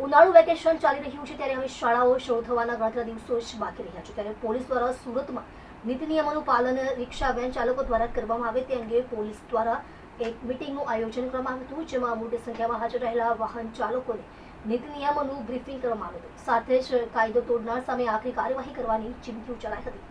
ઉનાળુ વેકેશન ચાલી રહ્યું છે ત્યારે હવે શાળાઓ શરૂ થવાના ગણતરીના દિવસો જ બાકી રહ્યા છે ત્યારે પોલીસ દ્વારા સુરતમાં નીતિ નિયમોનું પાલન રિક્ષા વેન ચાલકો દ્વારા કરવામાં આવે તે અંગે પોલીસ દ્વારા એક મીટિંગનું આયોજન કરવામાં આવ્યું હતું, જેમાં મોટી સંખ્યામાં હાજર રહેલા વાહન ચાલકોને નીતિ નિયમોનું બ્રીફિંગ કરવામાં આવ્યું હતું. સાથે જ કાયદો તોડનાર સામે આકરી કાર્યવાહી કરવાની ચીમકી ઉચ્ચારાઈ હતી.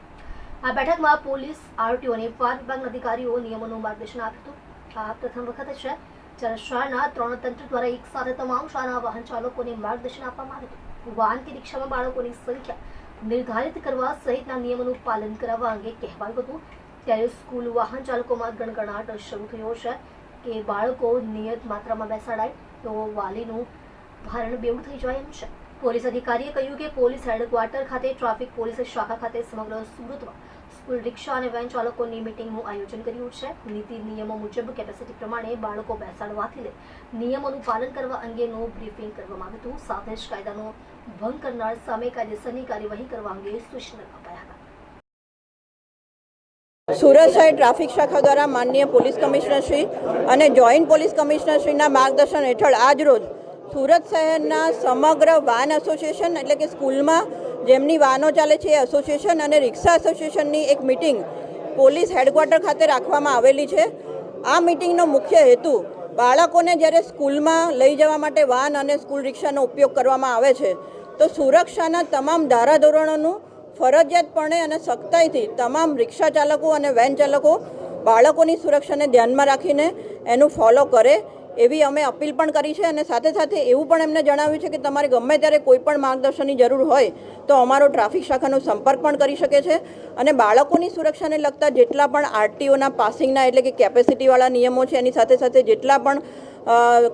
આ બેઠકમાં પોલીસ, આરટીઓ અને ફાયર વિભાગના અધિકારીઓ નિયમોનું માર્ગદર્શન આપ્યું હતું. આ પ્રથમ વખત છે જ્યારે શાળાના ત્રણ તંત્ર દ્વારા એક સાથે તમામ શાળાના વાહન ચાલકોને માર્ગદર્શન આપવામાં આવ્યું હતું. વાહન કે રિક્ષામાં બાળકોની સંખ્યા નિર્ધારિત કરવા સહિતના નિયમોનું પાલન કરાવવા અંગે કહેવાયું હતું. ત્યારે સ્કૂલ વાહન ચાલકોમાં ગણગણાટ શરૂ થયો છે કે બાળકો નિયત માત્રામાં બેસાડાય તો વાલીનું ભારણ બેવડું થઈ જાય એમ છે. પોલીસ અધિકારીએ કહ્યું કે પોલીસ હેડક્વાર્ટર ખાતે ટ્રાફિક પોલીસ શાખા ખાતે સમગ્ર સુરતમાં સ્કૂલ રિક્ષા અને વેન ચાલકોની મીટિંગનું આયોજન કર્યું છે. નીતિ નિયમો મુજબ કેપેસિટી પ્રમાણે બાળકો બેસાડવાથી લઈ નિયમોનું પાલન કરવા અંગેનું બ્રીફિંગ કરવામાં આવ્યું હતું. સાથે જ કાયદાનો ભંગ કરનાર સામે કાયદેસરની કાર્યવાહી કરવા અંગે સૂચના અપાયા હતા. સુરત શહેર ટ્રાફિક શાખા દ્વારા માનનીય પોલીસ કમિશનર શ્રી અને જોઈન્ટ પોલીસ કમિશનર શ્રીના માર્ગદર્શન હેઠળ આજરોજ સુરત શહેરના સમગ્ર વાન એસોસિએશન એટલે કે સ્કૂલમાં જેમની વાહનો ચાલે છે એ એસોસિએશન અને રિક્ષા એસોસિએશનની એક મિટિંગ પોલીસ હેડક્વાર્ટર ખાતે રાખવામાં આવેલી છે. આ મિટિંગનો મુખ્ય હેતુ બાળકોને જ્યારે સ્કૂલમાં લઈ જવા માટે વાહન અને સ્કૂલ રિક્ષાનો ઉપયોગ કરવામાં આવે છે તો સુરક્ષાના તમામ ધારાધોરણોનું ફરજિયાતપણે અને સખ્તાઈથી તમામ રિક્ષા ચાલકો અને વેન ચાલકો બાળકોની સુરક્ષાને ધ્યાનમાં રાખીને એનું ફોલો કરે એવી અમે અપીલ પણ કરી છે. અને સાથે સાથે એવું પણ એમને જણાવ્યું છે કે તમારે ગમે ત્યારે કોઈ પણ માર્ગદર્શનની જરૂર હોય તો અમારો ટ્રાફિક શાખાનો સંપર્ક પણ કરી શકે છે. અને બાળકોની સુરક્ષાને લગતા જેટલા પણ આરટીઓના પાસિંગના એટલે કે કેપેસિટીવાળા નિયમો છે એની સાથે સાથે જેટલા પણ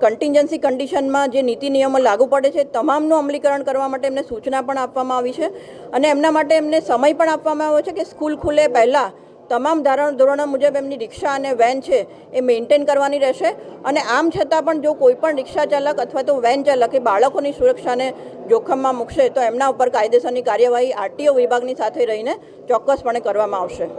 કન્ટિન્જન્સી કન્ડિશનમાં જે નીતિ નિયમો લાગુ પડે છે તમામનું અમલીકરણ કરવા માટે એમને સૂચના પણ આપવામાં આવી છે. અને એમના માટે એમને સમય પણ આપવામાં આવ્યો છે કે સ્કૂલ ખુલે પહેલાં તમામ ધોરણો મુજબ એમની રિક્ષા અને વેન છે એ મેન્ટેન કરવાની રહેશે. અને આમ છતાં પણ જો કોઈ પણ રિક્ષા ચાલક અથવા તો વેન ચાલક એ બાળકોની સુરક્ષાને જોખમમાં મૂકશે તો એમના ઉપર કાયદેસરની કાર્યવાહી આરટીઓ વિભાગની સાથે રહીને ચોક્કસપણે કરવામાં આવશે.